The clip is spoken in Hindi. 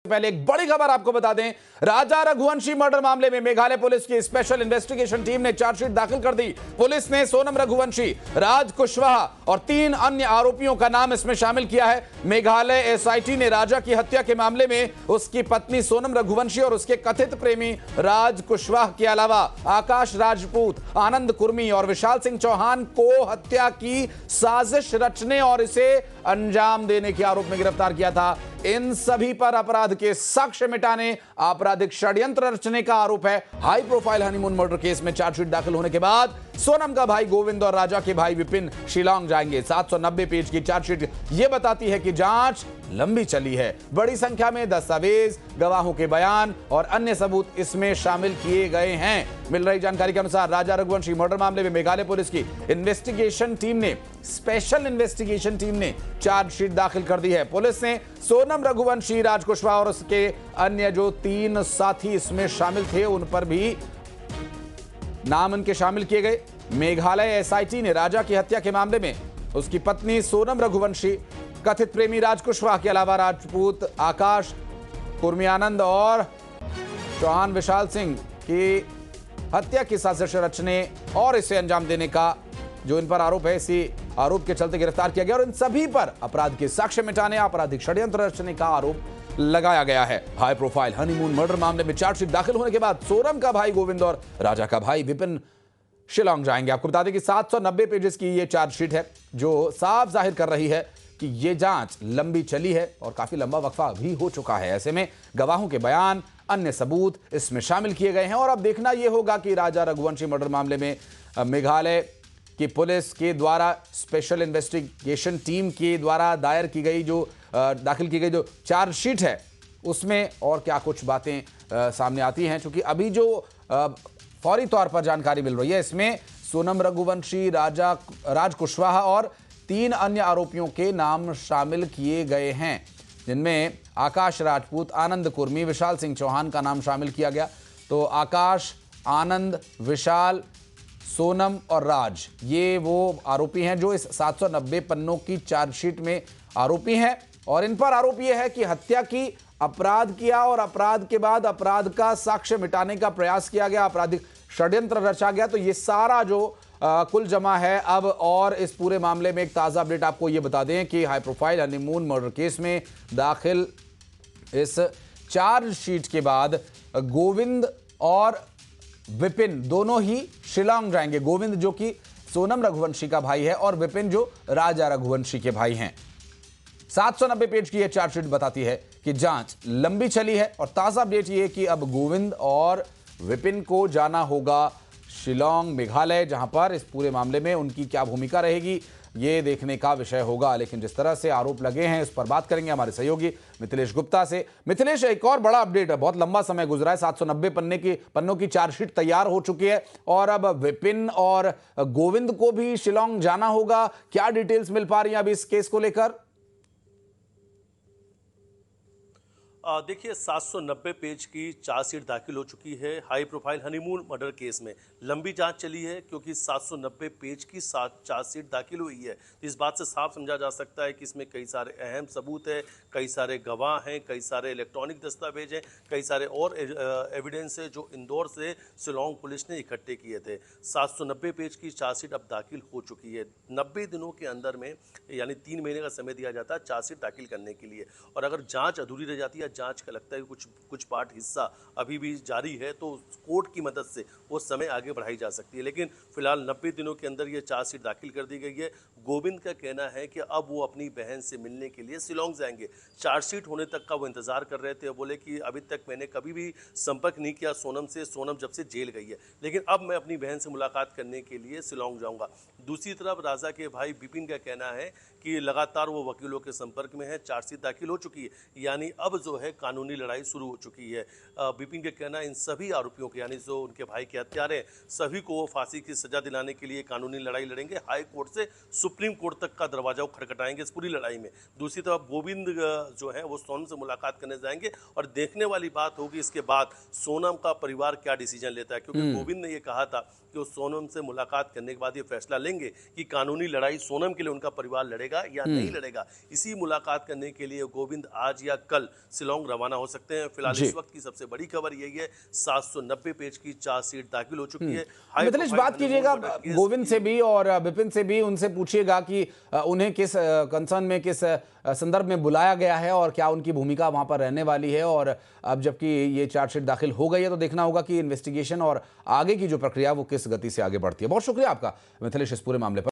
पहले एक बड़ी खबर आपको बता दें। राजा रघुवंशी मर्डर मामले में मेघालय पुलिस की स्पेशल इन्वेस्टिगेशन टीम ने चार्जशीट दाखिल कर दी। पुलिस ने सोनम रघुवंशी, राज कुशवाहा और 3 अन्य आरोपियों का नाम इसमें शामिल किया है। मेघालय एसआईटी ने राजा की हत्या के मामले में उसकी पत्नी सोनम रघुवंशी और उसके कथित प्रेमी राज कुशवाहा के अलावा आकाश राजपूत, आनंद कुर्मी और विशाल सिंह चौहान को हत्या की साजिश रचने और इसे अंजाम देने के आरोप में गिरफ्तार किया था। इन सभी पर अपराध के साक्ष्य मिटाने, आपराधिक षड्यंत्र रचने का आरोप है। High profile honeymoon murder case में चार्जशीट दाखिल होने के बाद सोनम का भाई गोविंद और राजा के भाई विपिन शिलांग जाएंगे। 790 पेज की चार्जशीट यह बताती है कि जांच लंबी चली है। बड़ी संख्या में दस्तावेज, गवाहों के बयान और अन्य सबूत इसमें शामिल किए गए हैं। मिल रही जानकारी के अनुसार राजा रघुवंशी मर्डर मामले में मेघालय पुलिस की स्पेशल इन्वेस्टिगेशन टीम ने चार्जशीट दाखिल कर दी है। पुलिस ने सोनम रघुवंशी, राज कुशवाहा और उसके अन्य जो 3 साथी इसमें शामिल थे उन पर भी नाम उनके शामिल किए गए। मेघालय एसआईटी ने राजा की हत्या के मामले में उसकी पत्नी सोनम रघुवंशी, कथित प्रेमी राज कुशवाहा के अलावा राजपूत, आकाश, कुर्मी, आनंद और चौहान विशाल सिंह की हत्या की साजिश रचने और इसे अंजाम देने का जो इन पर आरोप है, इसी आरोप के चलते गिरफ्तार किया गया और इन सभी पर अपराध के साक्ष्य मिटाने, आपराधिक षड्यंत्र रचने का आरोप लगाया गया है। हाई प्रोफाइल हनीमून मर्डर मामले में चार्जशीट दाखिल होने के बाद सोनम का भाई गोविंद और राजा का भाई विपिन शिलांग जाएंगे। आपको बता दें कि 790 पेजेस की यह चार्जशीट है जो साफ जाहिर कर रही है कि यह जांच लंबी चली है और काफी लंबा वक्फा भी हो चुका है। ऐसे में गवाहों के बयान, अन्य सबूत इसमें शामिल किए गए हैं और अब देखना यह होगा कि राजा रघुवंशी मर्डर मामले में मेघालय की पुलिस के द्वारा स्पेशल इन्वेस्टिगेशन टीम के द्वारा दाखिल की गई जो चार्जशीट है उसमें और क्या कुछ बातें सामने आती हैं। क्योंकि अभी जो फौरी तौर पर जानकारी मिल रही है इसमें सोनम रघुवंशी, राज कुशवाहा और 3 अन्य आरोपियों के नाम शामिल किए गए हैं, जिनमें आकाश राजपूत, आनंद कुर्मी, विशाल सिंह चौहान का नाम शामिल किया गया। तो आकाश, आनंद, विशाल, सोनम और राज ये वो आरोपी हैं जो इस 790 पन्नों की चार्जशीट में आरोपी हैं और इन पर आरोप यह है कि हत्या की, अपराध किया और अपराध के बाद अपराध का साक्ष्य मिटाने का प्रयास किया गया, आपराधिक षड्यंत्र रचा गया। तो ये सारा जो कुल जमा है अब। और इस पूरे मामले में एक ताजा अपडेट आपको ये बता दें कि high profile honeymoon murder case में दाखिल इस चार्जशीट के बाद गोविंद और विपिन दोनों ही शिलांग जाएंगे। गोविंद जो कि सोनम रघुवंशी का भाई है और विपिन जो राजा रघुवंशी के भाई हैं। 790 पेज की यह चार्जशीट बताती है कि जांच लंबी चली है और ताजा अपडेट यह कि अब गोविंद और विपिन को जाना होगा शिलांग, मेघालय, जहां पर इस पूरे मामले में उनकी क्या भूमिका रहेगी ये देखने का विषय होगा। लेकिन जिस तरह से आरोप लगे हैं इस पर बात करेंगे हमारे सहयोगी मिथिलेश गुप्ता से। मिथिलेश, एक और बड़ा अपडेट है, बहुत लंबा समय गुजरा है, 790 पन्नों की चार्जशीट तैयार हो चुकी है और अब विपिन और गोविंद को भी शिलांग जाना होगा। क्या डिटेल्स मिल पा रही है अभी इस केस को लेकर? देखिए 790 पेज की चार्जशीट दाखिल हो चुकी है high profile honeymoon murder case में। लंबी जांच चली है क्योंकि 790 पेज की चार्जशीट दाखिल हुई है। इस बात से साफ समझा जा सकता है कि इसमें कई सारे अहम सबूत हैं, कई सारे गवाह हैं, कई सारे इलेक्ट्रॉनिक दस्तावेज हैं, कई सारे और एविडेंस है जो इंदौर से शिलांग पुलिस ने इकट्ठे किए थे। 790 पेज की चार्जशीट अब दाखिल हो चुकी है। 90 दिनों के अंदर में यानी 3 महीने का समय दिया जाता है चार्जशीट दाखिल करने के लिए। और अगर जाँच अधूरी रह जाती है, जांच का लगता है कि कुछ पार्ट हिस्सा अभी भी जारी है, तो कोर्ट की मदद से वो समय आगे बढ़ाई जा सकती है। लेकिन फिलहाल 90 दिनों के अंदर ये चार्जशीट दाखिल कर दी गई है। गोविंद का कहना है कि अब वो अपनी बहन से मिलने के लिए शिलांग जाएंगे। चार्जशीट होने तक का वो इंतजार कर रहे थे। बोले कि अभी तक मैंने कभी भी संपर्क नहीं किया सोनम से, सोनम जब से जेल गई है, लेकिन अब मैं अपनी बहन से मुलाकात करने के लिए शिलांग जाऊंगा। दूसरी तरफ राजा के भाई विपिन का कहना है कि लगातार वो वकीलों के संपर्क में है। चार्जशीट दाखिल हो चुकी है, यानी अब जो है कानूनी लड़ाई शुरू हो चुकी है। विपिन का कहना इन सभी आरोपियों को, यानी जो उनके भाई के हत्यारे, सभी को फांसी की सजा दिलाने के लिए कानूनी लड़ाई लड़ेंगे हाई कोर्ट से सुप्रीम सुप्रीम कोर्ट तक का दरवाजा वो खटखटाएंगे इस पूरी लड़ाई में। दूसरी तरफ गोविंद जो है वो सोनम से मुलाकात करने जाएंगे और देखने वाली बात होगी इसके बाद सोनम का परिवार क्या डिसीजन लेता है, क्योंकि गोविंद ने ये कहा था कि वो सोनम से मुलाकात करने के बाद ये फैसला लेंगे कि कानूनी लड़ाई सोनम के लिए उनका परिवार लड़ेगा या नहीं लड़ेगा। इसी मुलाकात करने के लिए गोविंद आज या कल शिलोंग रवाना हो सकते हैं। फिलहाल इस वक्त की सबसे बड़ी खबर यही है 790 पेज की चार्जशीट दाखिल हो चुकी है। मिथिलेश, बात कीजिएगा गोविंद से भी और विपिन से भी, उनसे पूछिएगा कि उन्हें किस कंसर्न में, किस संदर्भ में बुलाया गया है और क्या उनकी भूमिका वहां पर रहने वाली है। और अब जबकि ये चार्जशीट दाखिल हो गई है तो देखना होगा कि इन्वेस्टिगेशन और आगे की जो प्रक्रिया वो किस गति से आगे बढ़ती है। बहुत शुक्रिया आपका मिथिलेश इस पूरे मामले पर।